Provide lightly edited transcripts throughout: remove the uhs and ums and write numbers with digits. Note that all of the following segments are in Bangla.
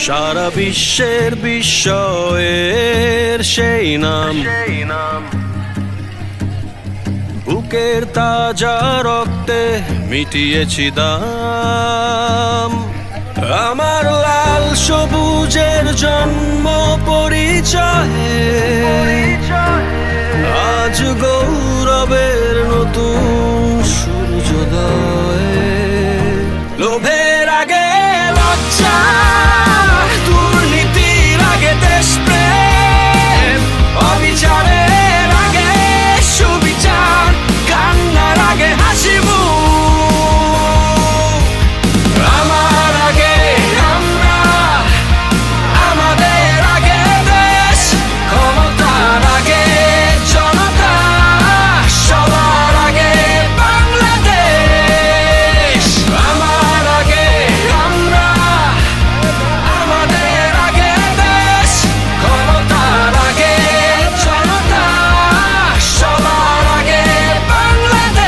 সারা বিশ্বের বিস্ময়ের সেই নাম, বুকের তাজা রক্তে মিটিয়েছি দাম। আমার লাল সবুজের জন্ম পরিচয়ে আজ গৌরবের নতুন সূর্যোদয়। লোভের আগে লজ্জা, দুর্নীতির আগে দেশপ্রেম, অবিচারের আগে সুবিচার, কান্নার আগে হাসি মুখ। আমার আগে আমরা, আমাদের আগে দেশ, ক্ষমতার আগে জনতা, সবার আগে বাংলাদেশ। আমার আগে আমরা, আমাদের আগে দেশ, ক্ষমতার আগে জনতা, সবার আগে বাংলাদেশ।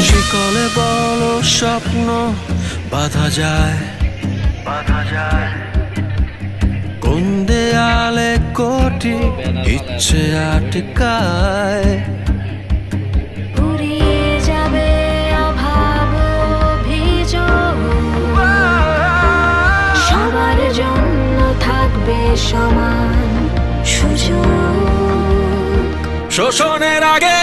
শিকলে বলো স্বপ্ন বাঁধা যায়, কোন দেয়ালে কোটি ইচ্ছে আটকায়। উড়িয়ে যাবে অভাব অভিযোগ, সবার জন্য থাকবে সমান সুযোগ। শোষণের আগে